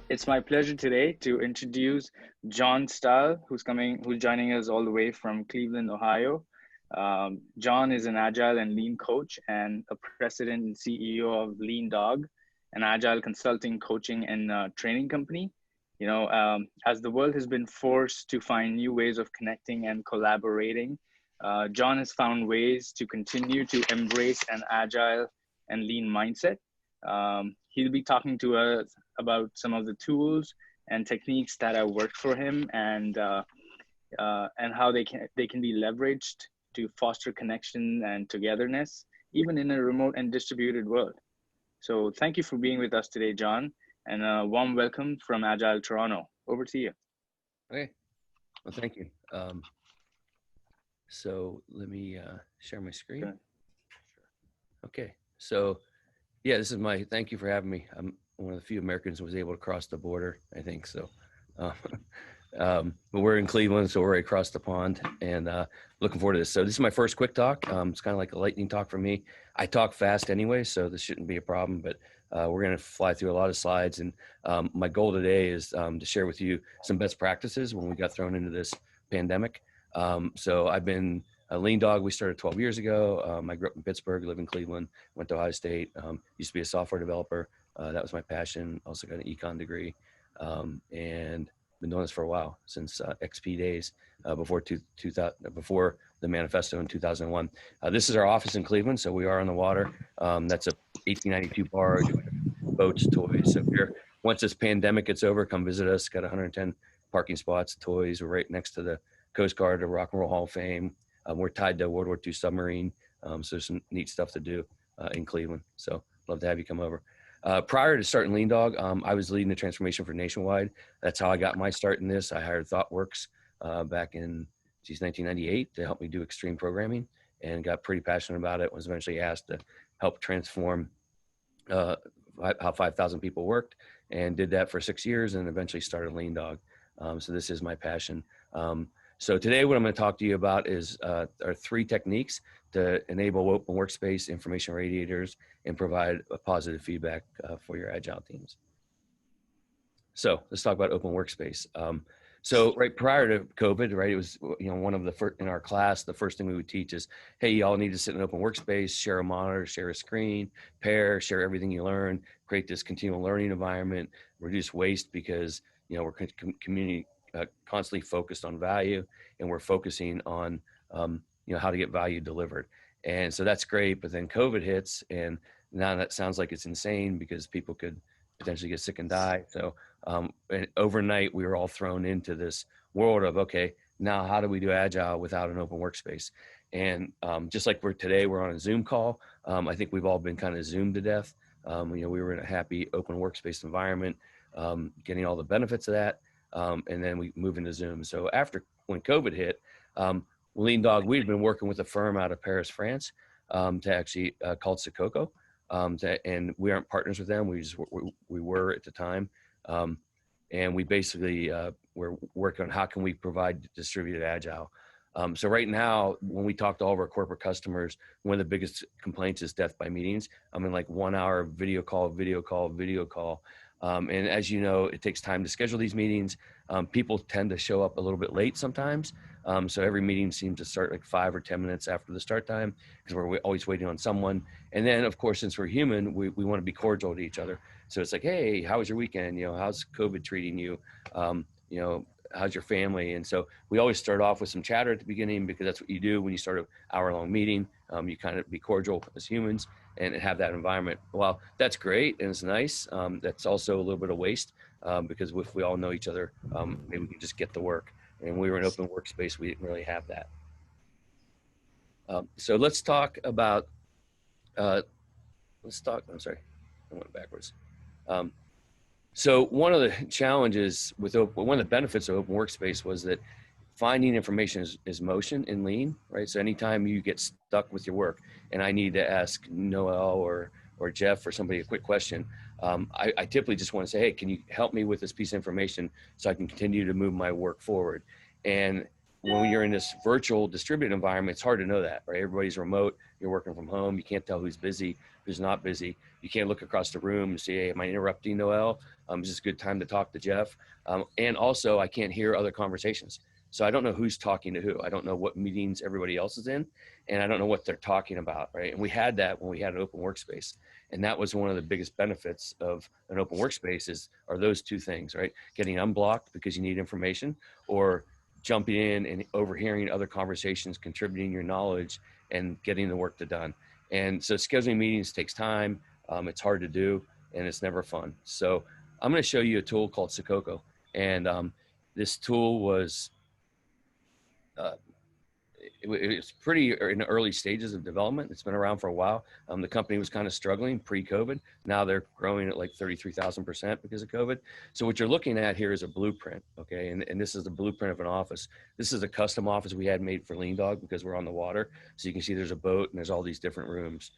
It's my pleasure today to introduce Jon Stahl, who's joining us all the way from Cleveland, Ohio. Jon is an agile and lean coach and a president and CEO of Lean Dog, an agile consulting, coaching, and training company. As the world has been forced to find new ways of connecting and collaborating, Jon has found ways to continue to embrace an agile and lean mindset. He'll be talking to us about some of the tools and techniques that have worked for him, and how they can be leveraged to foster connection and togetherness, even in a remote and distributed world. So thank you for being with us today, Jon, and a warm welcome from Agile Toronto. Over to you. Okay, well, thank you. So let me share my screen. Sure. Okay, so yeah, thank you for having me. I'm one of the few Americans who was able to cross the border, I think so. But we're in Cleveland, so we're right across the pond, and looking forward to this. So this is my first quick talk. It's kind of like a lightning talk for me. I talk fast anyway, so this shouldn't be a problem, but we're gonna fly through a lot of slides. And my goal today is to share with you some best practices when we got thrown into this pandemic. So I've been a Lean Dog. We started 12 years ago. I grew up in Pittsburgh, live in Cleveland, went to Ohio State, used to be a software developer. That was my passion. Also got an econ degree, and been doing this for a while, since XP days, before the manifesto in 2001. This is our office in Cleveland, so we are on the water. That's a 1892 barge, boats, toys. So once this pandemic gets over, come visit us. Got 110 parking spots, toys. We're right next to the Coast Guard, the Rock and Roll Hall of Fame. We're tied to World War II submarine, so there's some neat stuff to do in Cleveland. So love to have you come over. Prior to starting Lean Dog, I was leading the transformation for Nationwide. That's how I got my start in this. I hired ThoughtWorks back in 1998 to help me do extreme programming, and got pretty passionate about it. Was eventually asked to help transform how 5,000 people worked, and did that for 6 years, and eventually started Lean Dog. So this is my passion. So today what I'm going to talk to you about is are 3 techniques to enable open workspace, information radiators, and provide a positive feedback for your agile teams. So let's talk about open workspace. So right prior to COVID, right, it was, one of the first in our class, the first thing we would teach is, hey, you all need to sit in an open workspace, share a monitor, share a screen, pair, share everything you learn, create this continual learning environment, reduce waste, because, we're community constantly focused on value, and we're focusing on, how to get value delivered. And so that's great, but then COVID hits, and now that sounds like it's insane because people could potentially get sick and die. So and overnight, we were all thrown into this world of, okay, now how do we do Agile without an open workspace? And just like we're on a Zoom call, I think we've all been kind of Zoomed to death. We were in a happy open workspace environment, getting all the benefits of that. And then we move into Zoom. So when COVID hit, Lean Dog, we'd been working with a firm out of Paris, France, to actually called Suco, and we aren't partners with them. We were at the time, and we basically we're working on how can we provide distributed Agile. So right now, when we talk to all of our corporate customers, one of the biggest complaints is death by meetings. I mean, like 1 hour video call. And as you know, it takes time to schedule these meetings. People tend to show up a little bit late sometimes. So every meeting seems to start like 5 or 10 minutes after the start time, because we're always waiting on someone. And then, of course, since we're human, we want to be cordial to each other. So it's like, hey, how was your weekend? How's COVID treating you? How's your family? And so we always start off with some chatter at the beginning, because that's what you do when you start an hour-long meeting. You kind of be cordial as humans and have that environment. Well, that's great and it's nice. That's also a little bit of waste, because if we all know each other, maybe we can just get to work. And we were in open workspace, we didn't really have that. So let's talk about, I'm sorry, I went backwards. So one of the challenges one of the benefits of open workspace was that finding information is motion in Lean, right? So anytime you get stuck with your work and I need to ask Noel or Jeff or somebody a quick question, I typically just want to say, hey, can you help me with this piece of information so I can continue to move my work forward? And when you're in this virtual distributed environment, it's hard to know that, right? Everybody's remote. You're working from home. You can't tell who's busy, who's not busy. You can't look across the room and say, hey, am I interrupting Noel? Is this a good time to talk to Jeff? And also, I can't hear other conversations. So I don't know who's talking to who. I don't know what meetings everybody else is in, and I don't know what they're talking about, right? And we had that when we had an open workspace. And that was one of the biggest benefits of an open workspace are those two things, right? Getting unblocked because you need information, or jumping in and overhearing other conversations, contributing your knowledge and getting the work done. And so scheduling meetings takes time. It's hard to do and it's never fun. So I'm going to show you a tool called Suco. And this tool was, it's pretty in the early stages of development. It's been around for a while. The company was kind of struggling pre-COVID. Now they're growing at like 33,000% because of COVID. So what you're looking at here is a blueprint, okay? And this is the blueprint of an office. This is a custom office we had made for Lean Dog because we're on the water. So you can see there's a boat and there's all these different rooms.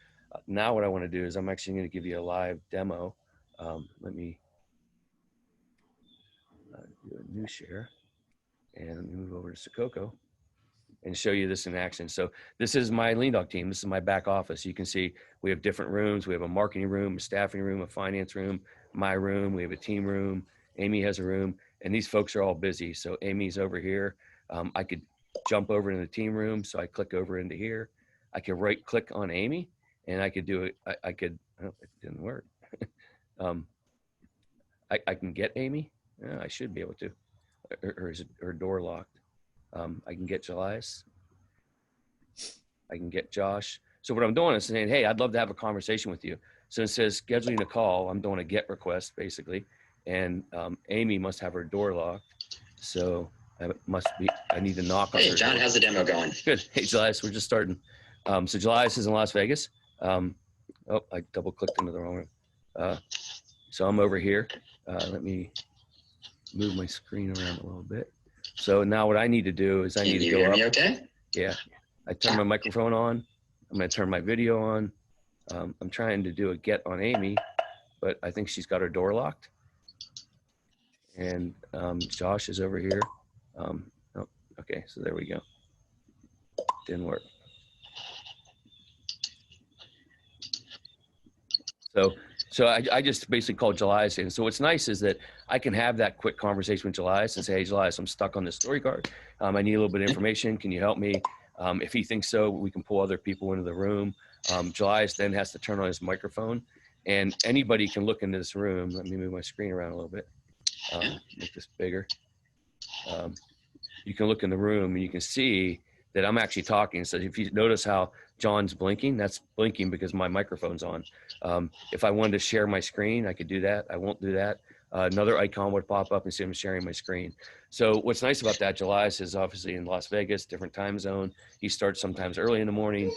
Now what I want to do is I'm actually going to give you a live demo. Let me do a new share and let me move over to Suco and show you this in action. So this is my Lean Dog team. This is my back office. You can see we have different rooms. We have a marketing room, a staffing room, a finance room, my room. We have a team room. Amy has a room, and these folks are all busy. So Amy's over here. I could jump over into the team room. So I click over into here. I could right click on Amy and I could do it. I could, oh, it didn't work. I can get Amy. I should be able to, or is it her door locked? I can get Julius. I can get Josh. So what I'm doing is saying, hey, I'd love to have a conversation with you. So it says scheduling a call. I'm doing a get request basically. And Amy must have her door locked. So I need to knock on her. Hey, John, how's the demo going? Good. Hey, Julius, we're just starting. So Julius is in Las Vegas. Oh, I double clicked into the wrong room. So I'm over here. Let me move my screen around a little bit. So now what I need to do is I need to go up. Can you hear me okay? Yeah. I turn my microphone on. I'm going to turn my video on. I'm trying to do a get on Amy, but I think she's got her door locked. And Josh is over here. Oh, okay, so there we go. Didn't work. So I just basically called Julius in. So what's nice is that I can have that quick conversation with Julius and say, hey, Julius, I'm stuck on this story card. I need a little bit of information. Can you help me? If he thinks so, we can pull other people into the room. Julius then has to turn on his microphone and anybody can look into this room. Let me move my screen around a little bit. Make this bigger. You can look in the room and you can see that I'm actually talking. So if you notice how John's blinking, that's blinking because my microphone's on. If I wanted to share my screen, I could do that. I won't do that. Another icon would pop up and say I'm sharing my screen. So what's nice about that, Julius is obviously in Las Vegas, different time zone. He starts sometimes early in the morning.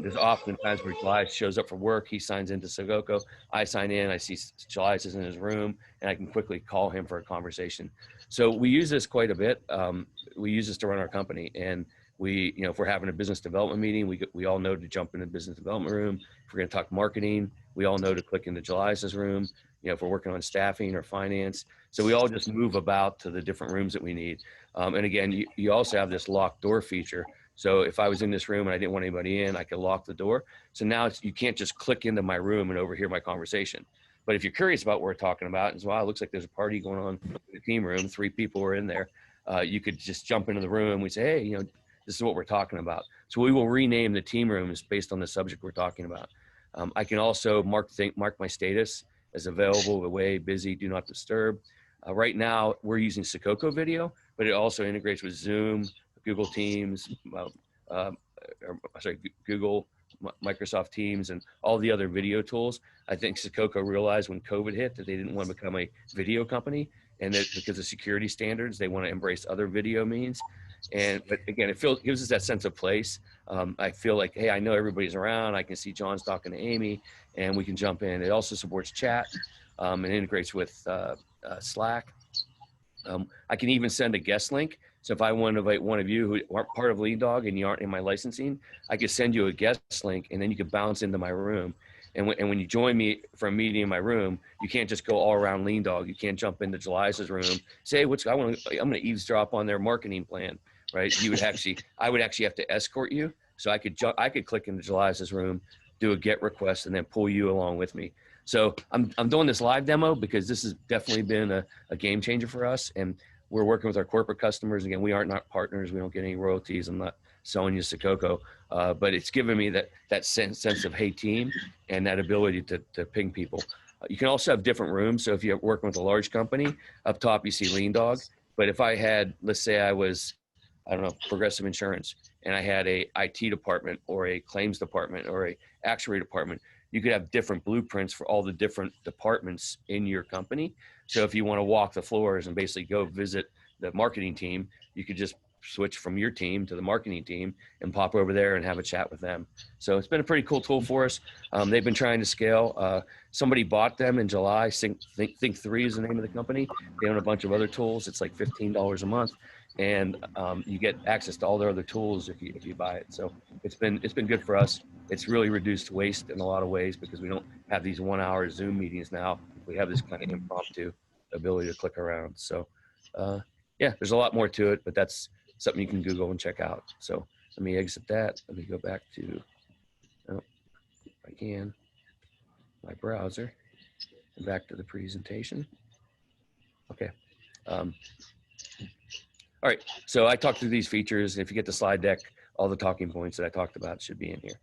There's often times where Julius shows up for work. He signs into Suco. I sign in. I see Julius is in his room, and I can quickly call him for a conversation. So we use this quite a bit. We use this to run our company, and we, if we're having a business development meeting, we all know to jump in the business development room. If we're going to talk marketing, we all know to click into Julius's room. If we're working on staffing or finance. So we all just move about to the different rooms that we need. And again, you also have this locked door feature. So if I was in this room and I didn't want anybody in, I could lock the door. So now you can't just click into my room and overhear my conversation. But if you're curious about what we're talking about, and wow, it looks like there's a party going on in the team room, 3 people are in there, you could just jump into the room. We say, hey, this is what we're talking about. So we will rename the team rooms based on the subject we're talking about. I can also mark my status as available, away, busy, do not disturb. Right now, we're using Suco video, but it also integrates with Zoom, Google Teams, Google, Microsoft Teams, and all the other video tools. I think Suco realized when COVID hit that they didn't want to become a video company, and that because of security standards, they want to embrace other video means. But again, it gives us that sense of place. I feel like, hey, I know everybody's around. I can see John's talking to Amy, and we can jump in. It also supports chat and integrates with Slack. I can even send a guest link. So if I want to invite one of you who aren't part of Lean Dog and you aren't in my licensing, I could send you a guest link, and then you could bounce into my room. And when you join me for a meeting in my room, you can't just go all around Lean Dog. You can't jump into Julius's room, say, I'm going to eavesdrop on their marketing plan. right? I would actually have to escort you. So I could click into July's room, do a GET request, and then pull you along with me. So I'm doing this live demo because this has definitely been a game changer for us. And we're working with our corporate customers. Again, we aren't not partners. We don't get any royalties. I'm not selling you Suco, but it's given me that sense of, hey, team, and that ability to ping people. You can also have different rooms. So if you're working with a large company, up top you see Lean Dog. But if I had, let's say I was, I don't know, Progressive Insurance, and I had a IT department or a claims department or a actuary department, you could have different blueprints for all the different departments in your company. So if you want to walk the floors and basically go visit the marketing team, you could just switch from your team to the marketing team and pop over there and have a chat with them. So it's been a pretty cool tool for us. They've been trying to scale. Somebody bought them in July. Think3 is the name of the company. They own a bunch of other tools. It's like $15 a month, and you get access to all their other tools if you buy it. So it's been good for us. It's really reduced waste in a lot of ways because we don't have these 1 hour Zoom meetings now. We have this kind of impromptu ability to click around. So yeah, there's a lot more to it, but that's something you can Google and check out. So let me exit that. Let me go back to, oh, if I can, my browser, and back to the presentation. Okay. All right. So I talked through these features. If you get the slide deck, all the talking points that I talked about should be in here.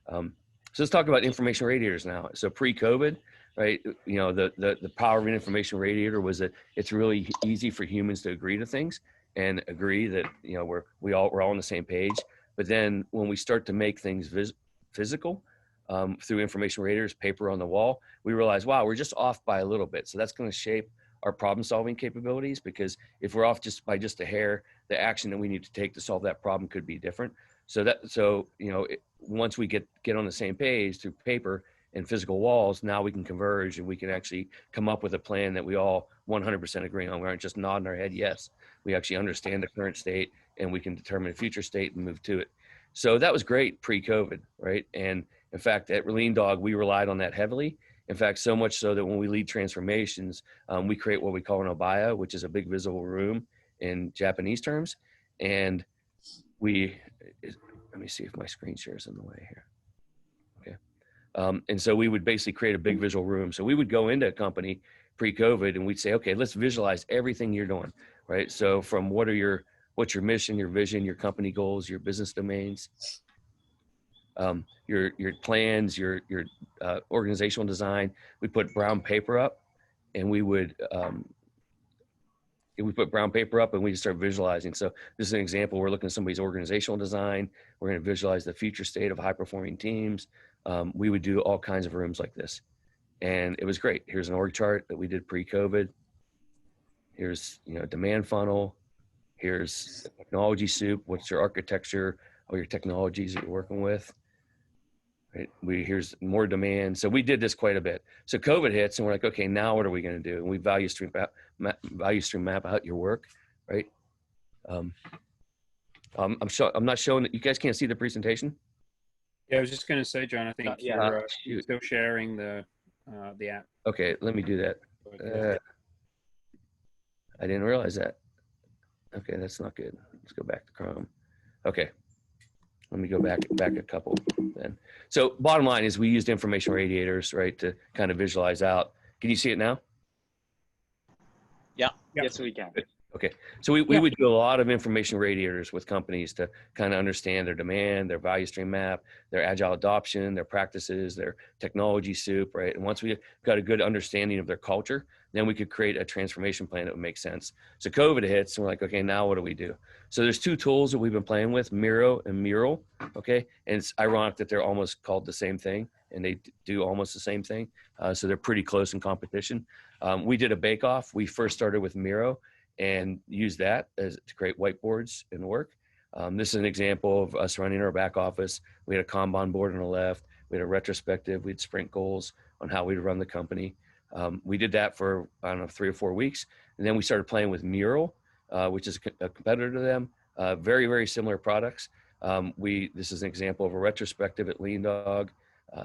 So let's talk about information radiators now. So pre-COVID, right? You know, the power of an information radiator was that it's really easy for humans to agree to things and agree that, you know, we're all on the same page. But then when we start to make things physical through information radiators, paper on the wall, we realize, wow, we're just off by a little bit. So that's going to shape our problem solving capabilities, because if we're off just by just a hair, the action that we need to take to solve that problem could be different. So you know, once we get on the same page through paper and physical walls, now we can converge and we can actually come up with a plan that we all 100% agree on. We aren't just nodding our head yes. We actually understand the current state and we can determine a future state and move to it. So that was great pre-COVID, right? And in fact, at Lean Dog, we relied on that heavily. In fact, so much so that when we lead transformations, we create what we call an obaya, which is a big visible room in Japanese terms. And let me see if my screen share is in the way here. Okay. And so we would basically create a big visual room. So we would go into a company pre-COVID and we'd say, okay, let's visualize everything you're doing, right? So from what's your mission, your vision, your company goals, your business domains, your plans, your organizational design. We put brown paper up, and we put brown paper up and we start visualizing. So this is an example. We're looking at somebody's organizational design. We're going to visualize the future state of high performing teams. We would do all kinds of rooms like this, and it was great. Here's an org chart that we did pre-COVID. Here's, you know, demand funnel. Here's technology soup. What's your architecture? All your technologies that you're working with. Right? Here's more demand. So we did this quite a bit. So COVID hits and we're like, okay, now what are we going to do? And we value stream map out your work, right? I'm not showing that. You guys can't see the presentation. Yeah, I was just going to say, John, I think you're still sharing the app. Okay, let me do that. I didn't realize that. Okay, that's not good. Let's go back to Chrome. Okay. Let me go back a couple then. So bottom line is we used information radiators, right, to kind of visualize out. Can you see it now? Yeah. Yes, we can. Okay. So we would do a lot of information radiators with companies to kind of understand their demand, their value stream map, their agile adoption, their practices, their technology soup, right? And once we got a good understanding of their culture, then we could create a transformation plan that would make sense. So COVID hits and we're like, okay, now what do we do? So there's two tools that we've been playing with, Miro and Mural, okay? And it's ironic that they're almost called the same thing and they do almost the same thing. So they're pretty close in competition. We did a bake-off. We first started with Miro and use that to create whiteboards and work. This is an example of us running our back office. We had a Kanban board on the left. We had a retrospective. We had sprint goals on how we'd run the company. We did that for, I don't know, 3 or 4 weeks. And then we started playing with Mural, which is a competitor to them. Very, very similar products. This is an example of a retrospective at Lean Dog.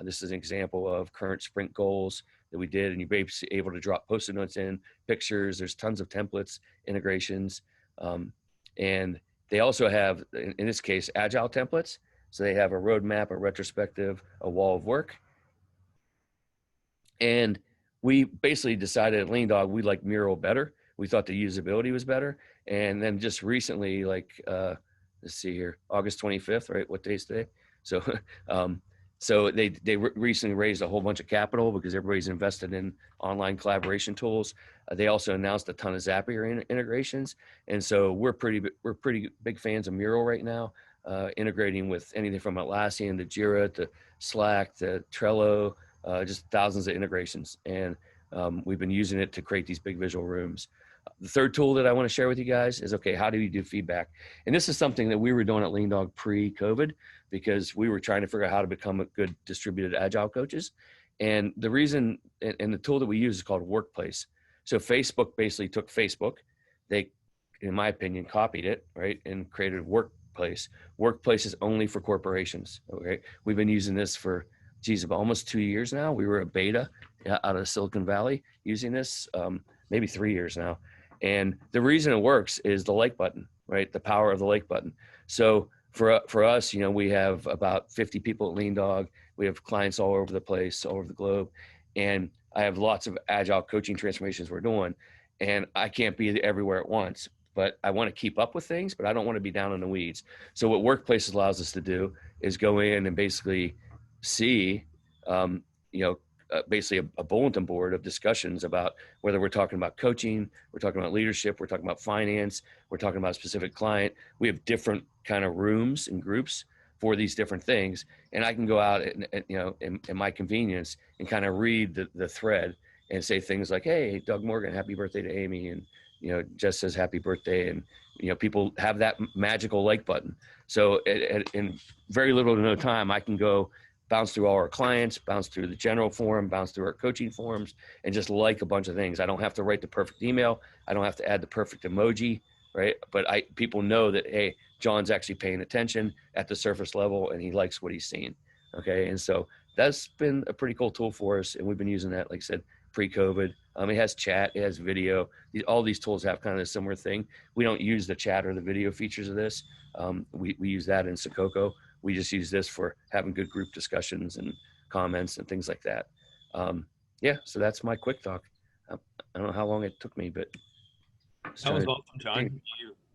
This is an example of current sprint goals that we did, and you're basically able to drop Post-it notes in, pictures. There's tons of templates, integrations, and They also have, in this case, Agile templates. So they have a roadmap, a retrospective, a wall of work. And we basically decided at Lean Dog, we like Mural better. We thought the usability was better. And then just recently, like, let's see here, August 25th, right? What day is today? So, so they recently raised a whole bunch of capital because everybody's invested in online collaboration tools. They also announced a ton of Zapier integrations. And so we're pretty big fans of Mural right now, integrating with anything from Atlassian to Jira to Slack to Trello, just thousands of integrations. And we've been using it to create these big visual rooms. The third tool that I want to share with you guys is, okay, how do you do feedback? And this is something that we were doing at Lean Dog pre-COVID, because we were trying to figure out how to become a good distributed Agile coaches. And the reason, and the tool that we use is called Workplace. So Facebook basically took Facebook. They, in my opinion, copied it, right, and created Workplace. Workplace is only for corporations, okay? We've been using this for, geez, about almost 2 years now. We were a beta out of Silicon Valley using this, maybe 3 years now. And the reason it works is the like button, right? The power of the like button. So for us, you know, we have about 50 people at Lean Dog. We have clients all over the place, all over the globe. And I have lots of Agile coaching transformations we're doing. And I can't be everywhere at once, but I want to keep up with things, but I don't want to be down in the weeds. So what Workplace allows us to do is go in and basically see, you know, basically a bulletin board of discussions about whether we're talking about coaching, we're talking about leadership, we're talking about finance, we're talking about a specific client. We have different kind of rooms and groups for these different things. And I can go out and you know, in my convenience and kind of read the thread and say things like, hey, Doug Morgan, happy birthday to Amy. And, you know, Jess says happy birthday. And, you know, people have that magical like button. So in very little to no time, I can go bounce through all our clients, bounce through the general forum, bounce through our coaching forums, and just like a bunch of things. I don't have to write the perfect email. I don't have to add the perfect emoji, right? But people know that, hey, John's actually paying attention at the surface level and he likes what he's seeing, okay? And so that's been a pretty cool tool for us. And we've been using that, like I said, pre-COVID. It has chat, it has video. All these tools have kind of a similar thing. We don't use the chat or the video features of this. We use that in Suco. We just use this for having good group discussions and comments and things like that. Yeah, so that's my quick talk. I don't know how long it took me, but that was awesome, John.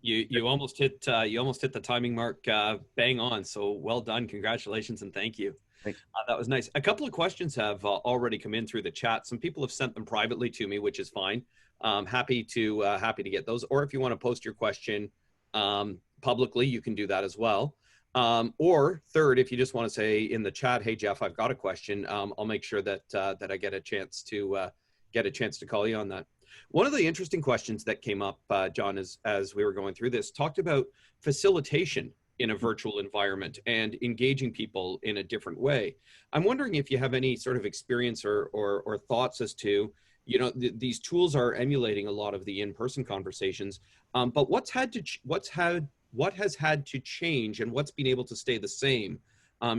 You almost hit the timing mark bang on. So well done, congratulations, and thank you. That was nice. A couple of questions have already come in through the chat. Some people have sent them privately to me, which is fine. Happy to get those. Or if you want to post your question publicly, you can do that as well. Or third, if you just want to say in the chat, hey, Jeff, I've got a question. I'll make sure that I get a chance to call you on that. One of the interesting questions that came up, John, as we were going through this, talked about facilitation in a virtual environment and engaging people in a different way. I'm wondering if you have any sort of experience or thoughts as to, you know, these tools are emulating a lot of the in-person conversations, but what has had to change and what's been able to stay the same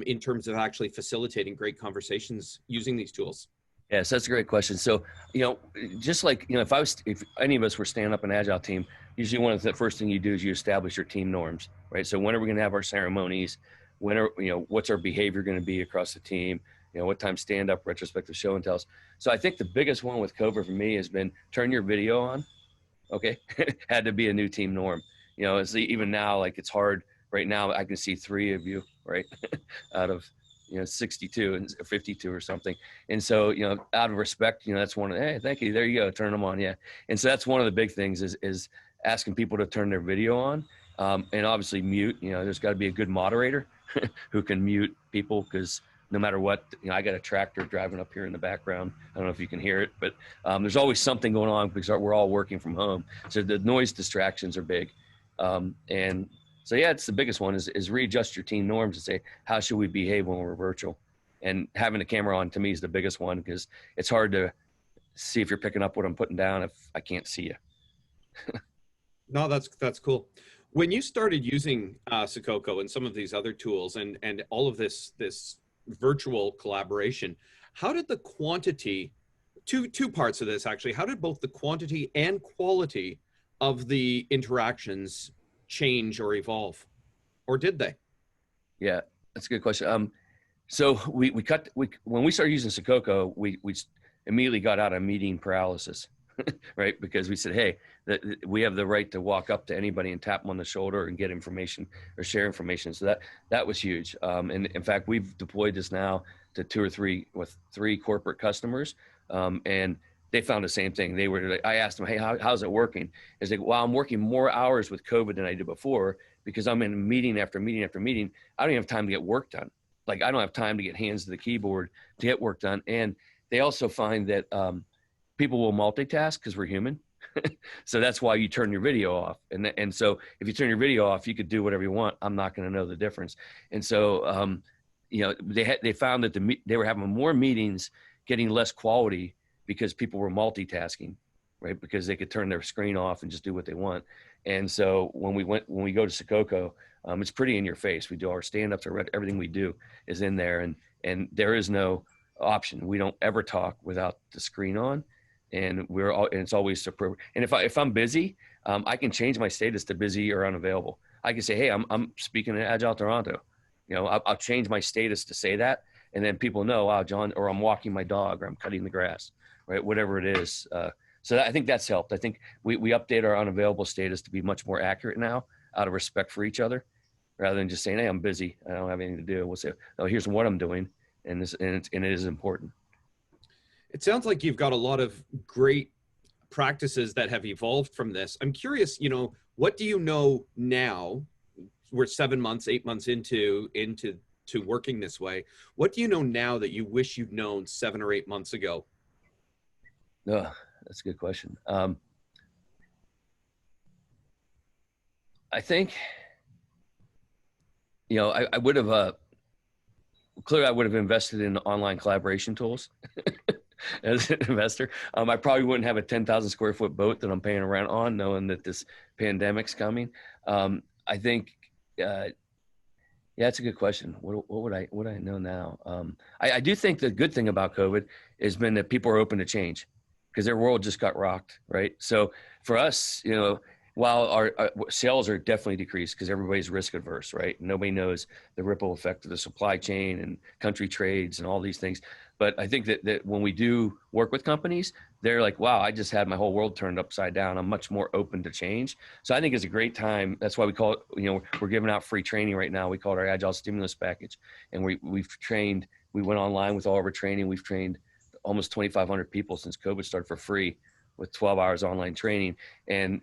in terms of actually facilitating great conversations using these tools? Yes, that's a great question. So, you know, just like, you know, if any of us were standing up an Agile team, usually one of the first thing you do is you establish your team norms, right? So when are we going to have our ceremonies? What's our behavior going to be across the team? You know, what time stand up, retrospective, show and tells. So I think the biggest one with COVID for me has been turn your video on. Okay. Had to be a new team norm. You know, even now, like it's hard right now. I can see 3 of you, right? Out of, you know, 62 and 52 or something. And so, you know, out of respect, you know, that's one of, hey, thank you. There you go. Turn them on. Yeah. And so that's one of the big things is asking people to turn their video on, and obviously mute. You know, there's got to be a good moderator who can mute people, because no matter what, you know, I got a tractor driving up here in the background. I don't know if you can hear it, but there's always something going on because we're all working from home. So the noise distractions are big. And so, yeah, it's the biggest one is readjust your team norms and say, how should we behave when we're virtual? And having the camera on to me is the biggest one, because it's hard to see if you're picking up what I'm putting down if I can't see you. No, that's cool. When you started using Suco and some of these other tools and all of this virtual collaboration, how did the quantity, two parts of this actually, how did both the quantity and quality of the interactions change or evolve, or did they? Yeah, that's a good question. So when we started using Suco, we immediately got out of meeting paralysis, right? Because we said, hey, we have the right to walk up to anybody and tap them on the shoulder and get information or share information. So that was huge. And in fact, we've deployed this now to 2 or 3 with 3 corporate customers, and they found the same thing. I asked them, hey, how's it working? It's like, well, I'm working more hours with COVID than I did before because I'm in meeting after meeting after meeting. I don't even have time to get work done. Like, I don't have time to get hands to the keyboard to get work done. And they also find that people will multitask because we're human. So that's why you turn your video off. And so if you turn your video off, you could do whatever you want. I'm not going to know the difference. And so, they found that they were having more meetings, getting less quality because people were multitasking, right? Because they could turn their screen off and just do what they want. And so when we go to Suco, it's pretty in your face. We do our stand-ups, everything we do is in there, and there is no option. We don't ever talk without the screen on, and it's always appropriate. And if I'm busy, I can change my status to busy or unavailable. I can say, hey, I'm speaking at Agile Toronto. I'll change my status to say that, and then people know, wow, John, or I'm walking my dog, or I'm cutting the grass, right? Whatever it is. So I think that's helped. I think we update our unavailable status to be much more accurate now, out of respect for each other, rather than just saying, hey, I'm busy, I don't have anything to do. We'll say, oh, here's what I'm doing, and it is important. It sounds like you've got a lot of great practices that have evolved from this. I'm curious, what do you know now? We're 7 months, 8 months into working this way. What do you know now that you wish you'd known 7 or 8 months ago? Oh, that's a good question. I think, I would have, clearly I would have invested in online collaboration tools as an investor. I probably wouldn't have a 10,000 square foot boat that I'm paying rent on, knowing that this pandemic's coming. I think, yeah, that's a good question. What would I know now? I do think the good thing about COVID has been that people are open to change, because their world just got rocked, right? So for us, while our sales are definitely decreased because everybody's risk adverse, right? Nobody knows the ripple effect of the supply chain and country trades and all these things. But I think that when we do work with companies, they're like, wow, I just had my whole world turned upside down. I'm much more open to change. So I think it's a great time. That's why we call it, we're giving out free training right now. We call it our Agile Stimulus Package. And we went online with all of our training. We've trained almost 2,500 people since COVID started for free with 12 hours online training. And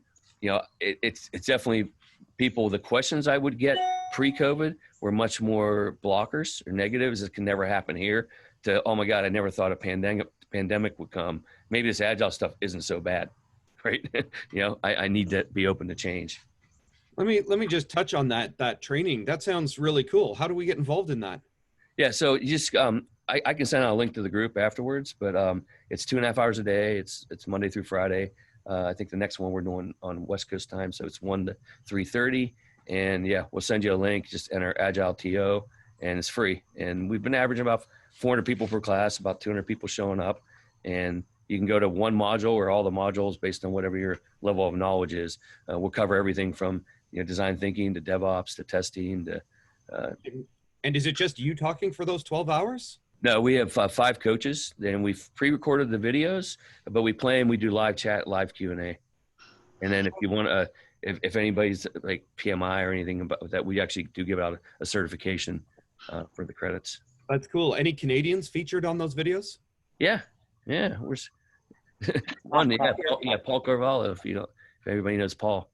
it's definitely people, the questions I would get pre-COVID were much more blockers or negatives. It can never happen here, to, oh my God, I never thought a pandemic would come. Maybe this Agile stuff isn't so bad, right? I need to be open to change. Let me just touch on that training. That sounds really cool. How do we get involved in that? Yeah, so you just, I can send out a link to the group afterwards, but it's 2.5 hours a day. It's Monday through Friday. I think the next one we're doing on West Coast time, so it's 1 to 3:30. And yeah, we'll send you a link. Just enter AgileTO, and it's free. And we've been averaging about 400 people per class, about 200 people showing up. And you can go to one module or all the modules based on whatever your level of knowledge is. We'll cover everything from design thinking to DevOps to testing to. And is it just you talking for those 12 hours? No, we have 5 coaches, and we've pre-recorded the videos, but we do live chat, live Q&A. And then if you want to, if anybody's like PMI or anything about that, we actually do give out a certification for the credits. That's cool. Any Canadians featured on those videos? Yeah. We're Paul Carvalho, if everybody knows Paul.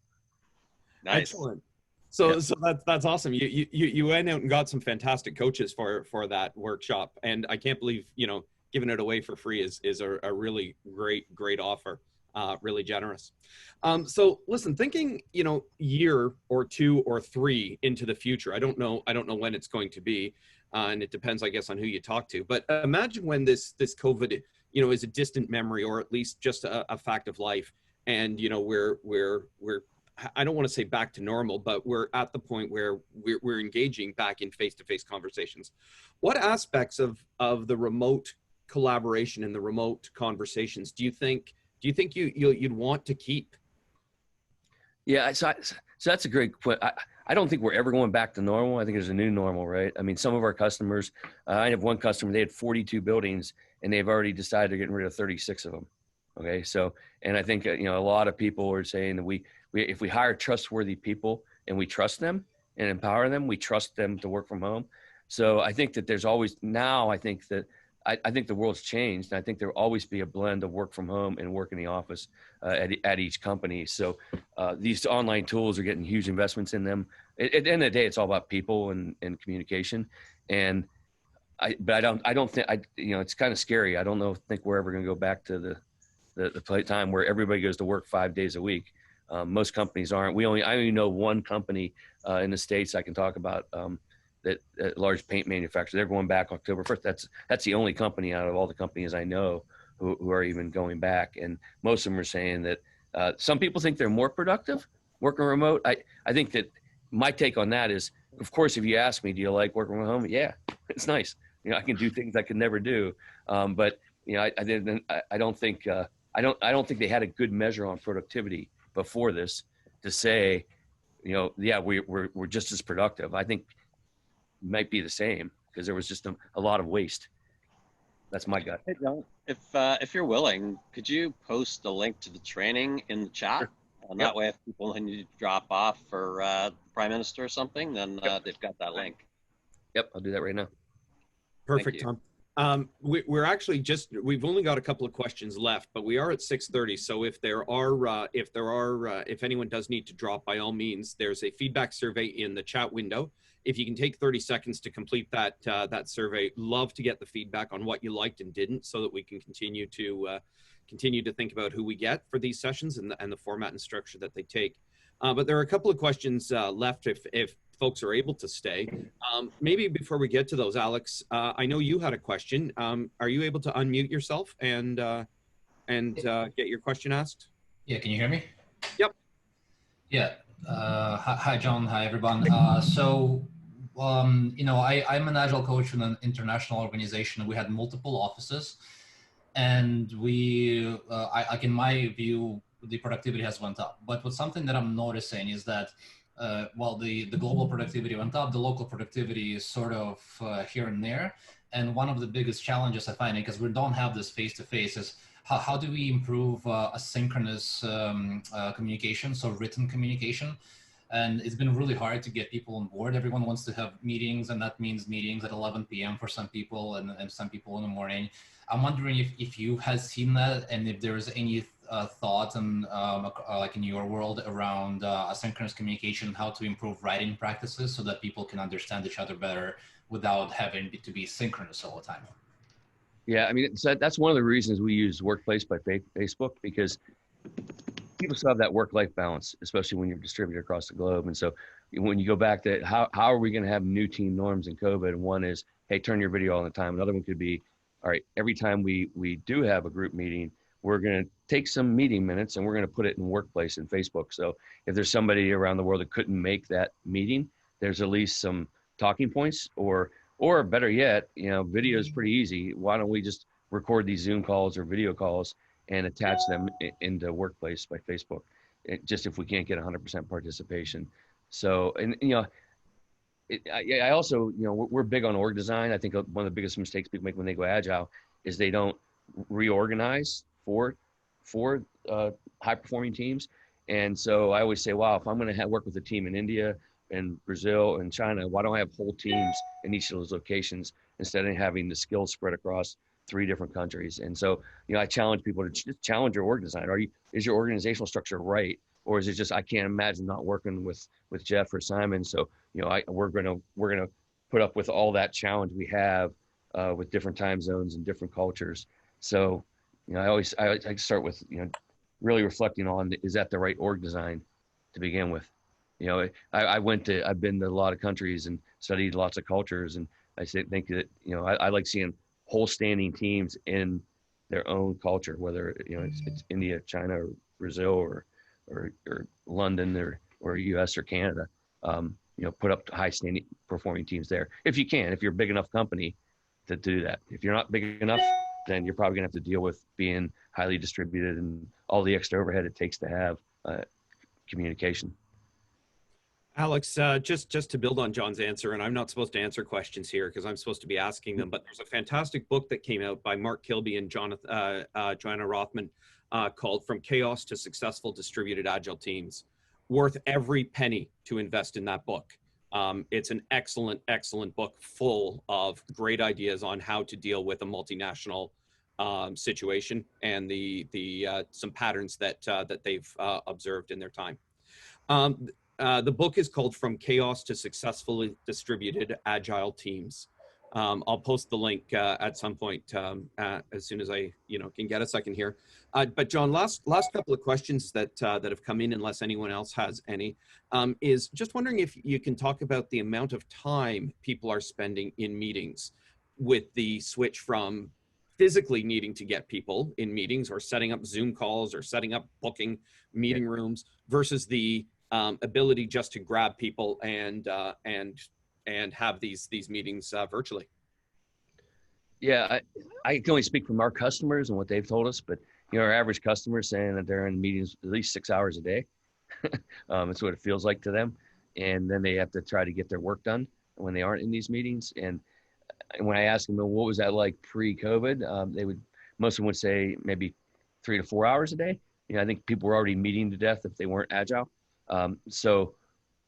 Nice. Excellent. So that's awesome. You went out and got some fantastic coaches for that workshop, and I can't believe giving it away for free is a really great offer. Really generous. So listen, thinking year or 2 or 3 into the future, I don't know when it's going to be, and it depends, I guess, on who you talk to. But imagine when this COVID is a distant memory, or at least just a fact of life, and we're I don't want to say back to normal, but we're at the point where we're engaging back in face-to-face conversations. What aspects of the remote collaboration and the remote conversations do you think you'd want to keep? Yeah, so So that's a great point. I don't think we're ever going back to normal. I think there's a new normal, right? I mean, some of our customers, I have one customer, they had 42 buildings and they've already decided they're getting rid of 36 of them. Okay. So, and I think, a lot of people are saying that if we hire trustworthy people and we trust them and empower them, we trust them to work from home. So I think that there's always now, I think the world's changed. And I think there will always be a blend of work from home and work in the office at each company. So these online tools are getting huge investments in them. At the end of the day, it's all about people and communication. And I don't think it's kind of scary. I don't think we're ever going to go back to the time where everybody goes to work 5 days a week. Most companies aren't. I only know one company in the States I can talk about. That large paint manufacturer, they're going back October 1st. That's the only company out of all the companies I know who are even going back. And most of them are saying that some people think they're more productive working remote. I think that my take on that is, of course, if you ask me, do you like working from home? Yeah, it's nice. I can do things I could never do. But I don't think they had a good measure on productivity before this to say, yeah, we're just as productive. I think might be the same because there was just a lot of waste. That's my gut. Hey, Jon, if you're willing, could you post the link to the training in the chat? Sure. And that way, if people need to drop off for Prime Minister or something, then they've got that link. Yep, I'll do that right now. Perfect, Tom. We're actually we've only got a couple of questions left, but we are at 6:30. So if anyone does need to drop, by all means, there's a feedback survey in the chat window. If you can take 30 seconds to complete that survey, love to get the feedback on what you liked and didn't, so that we can continue to think about who we get for these sessions and the format and structure that they take. But there are a couple of questions left if folks are able to stay. Maybe before we get to those, Alex, I know you had a question. Are you able to unmute yourself and get your question asked? Yeah, can you hear me? Yep. Yeah. Hi, John. Hi, everyone. I'm an Agile coach in an international organization. We had multiple offices, and in my view, the productivity has went up. But what's something that I'm noticing is that while the global productivity went up, the local productivity is sort of here and there. And one of the biggest challenges I find, because we don't have this face-to-face, is how do we improve asynchronous communication, so written communication? And it's been really hard to get people on board. Everyone wants to have meetings, and that means meetings at 11 p.m. for some people and some people in the morning. I'm wondering if you have seen that, and if there's any thoughts on, like in your world, around asynchronous communication, how to improve writing practices so that people can understand each other better without having to be synchronous all the time. Yeah, I mean, that's one of the reasons we use Workplace by Facebook, because people still have that work-life balance, especially when you're distributed across the globe. And so when you go back to how are we going to have new team norms in COVID? And one is, hey, turn your video on the time. Another one could be, all right, every time we do have a group meeting, we're going to take some meeting minutes and we're going to put it in Workplace and Facebook. So if there's somebody around the world that couldn't make that meeting, there's at least some talking points, or better yet, video is pretty easy. Why don't we just record these Zoom calls or video calls and attach them into Workplace by Facebook, just if we can't get 100% participation. So, and I also, we're big on org design. I think one of the biggest mistakes people make when they go Agile is they don't reorganize for high performing teams. And so I always say, wow, if I'm going to work with a team in India and Brazil and China, why don't I have whole teams in each of those locations instead of having the skills spread across 3 different countries? And so, I challenge people to just challenge your org design. Is your organizational structure right? Or is it just, I can't imagine not working with Jeff or Simon. So, we're going to put up with all that challenge we have with different time zones and different cultures. So, I start with, really reflecting on, is that the right org design to begin with? I've been to a lot of countries and studied lots of cultures. And I think that, I like seeing whole standing teams in their own culture, whether, it's India, China, or Brazil, or London, or US or Canada, put up high standing performing teams there. If you can, if you're a big enough company to do that. If you're not big enough, then you're probably gonna have to deal with being highly distributed and all the extra overhead it takes to have communication. Alex, just to build on John's answer, and I'm not supposed to answer questions here because I'm supposed to be asking them, but there's a fantastic book that came out by Mark Kilby and Joanna Rothman called From Chaos to Successful Distributed Agile Teams. Worth every penny to invest in that book. It's an excellent, excellent book full of great ideas on how to deal with a multinational situation and some patterns that they've observed in their time. The book is called From Chaos to Successfully Distributed Agile Teams. I'll post the link at some point as soon as I can get a second here. But John, last couple of questions that have come in, unless anyone else has any, is just wondering if you can talk about the amount of time people are spending in meetings with the switch from physically needing to get people in meetings or setting up Zoom calls or setting up booking meeting rooms versus the ability just to grab people and have these meetings virtually. Yeah, I can only speak from our customers and what they've told us, but our average customer is saying that they're in meetings at least 6 hours a day. That's what it feels like to them, and then they have to try to get their work done when they aren't in these meetings. And when I asked them, well, what was that like pre-COVID, most of them would say maybe 3 to 4 hours a day. I think people were already meeting to death if they weren't agile. So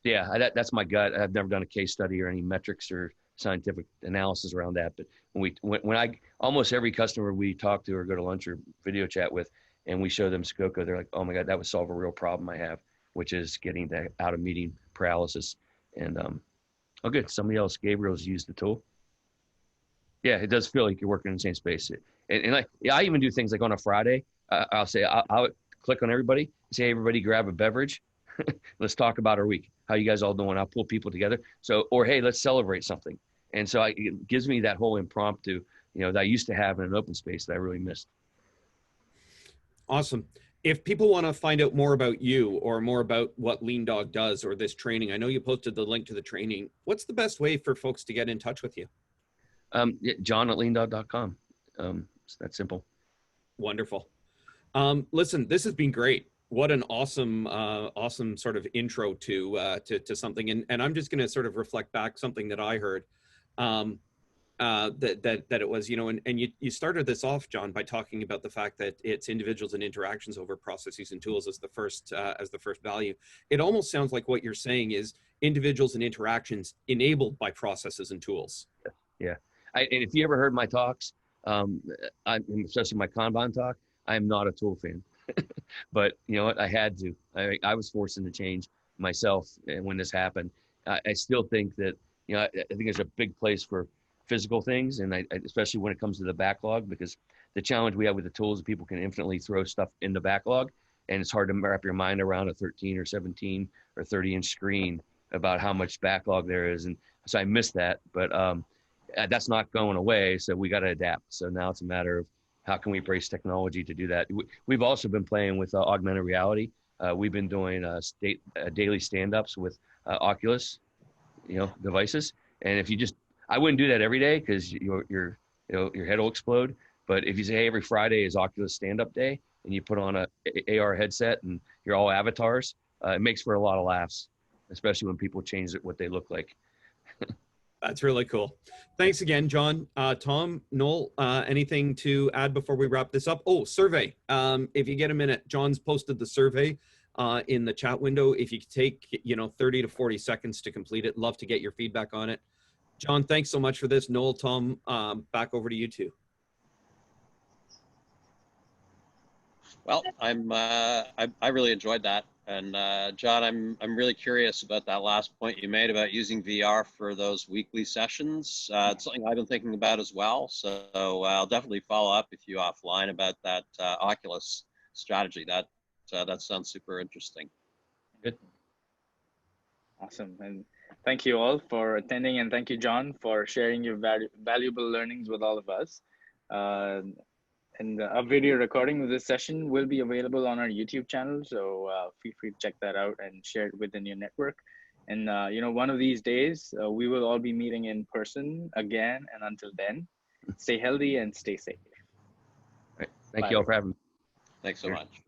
yeah, that's my gut. I've never done a case study or any metrics or scientific analysis around that. But when I almost every customer we talk to or go to lunch or video chat with, and we show them Suco, they're like, oh my God, that would solve a real problem I have, which is getting out of meeting paralysis. And oh good, somebody else, Gabriel's used the tool. Yeah, it does feel like you're working in the same space. And I even do things like on a Friday, I'll say, I'll click on everybody, say, hey, everybody grab a beverage. Let's talk about our week. How you guys all doing? I'll pull people together. Or hey, let's celebrate something. And so it gives me that whole impromptu, that I used to have in an open space that I really missed. Awesome. If people want to find out more about you or more about what Lean Dog does or this training, I know you posted the link to the training. What's the best way for folks to get in touch with you? Jon@leandog.com. It's that simple. Wonderful. Listen, this has been great. What an awesome, awesome sort of intro to something. And I'm just going to sort of reflect back something that I heard, that it was, and you started this off, Jon, by talking about the fact that it's individuals and interactions over processes and tools as the first value. It almost sounds like what you're saying is individuals and interactions enabled by processes and tools. Yeah. And if you ever heard my talks, especially my Kanban talk, I'm not a tool fan. But you know what? I had to. I was forced into change myself, and when this happened, I still think that I think there's a big place for physical things, and especially when it comes to the backlog, because the challenge we have with the tools is people can infinitely throw stuff in the backlog, and it's hard to wrap your mind around a 13 or 17 or 30-inch screen about how much backlog there is, and so I missed that. But that's not going away, so we got to adapt. So now it's a matter of how can we embrace technology to do that. We've also been playing with augmented reality. We've been doing daily stand-ups with Oculus, devices. And if you I wouldn't do that every day because your head will explode. But if you say, hey, every Friday is Oculus stand-up day, and you put on a AR headset and you're all avatars, it makes for a lot of laughs, especially when people change what they look like. That's really cool. Thanks again, Jon. Tom, Noel, anything to add before we wrap this up? Oh, survey. If you get a minute, Jon's posted the survey in the chat window. If you could take 30 to 40 seconds to complete it, love to get your feedback on it. Jon, thanks so much for this. Noel, Tom, back over to you two. Well, I really enjoyed that. And Jon, I'm really curious about that last point you made about using VR for those weekly sessions. It's something I've been thinking about as well. So I'll definitely follow up with you offline about that Oculus strategy. That sounds super interesting. Good. Awesome. And thank you all for attending, and thank you, Jon, for sharing your valuable learnings with all of us. And a video recording of this session will be available on our YouTube channel, so feel free to check that out and share it within your network. And one of these days, we will all be meeting in person again. And until then, stay healthy and stay safe. All right. Thank you all for having me. Thanks so much.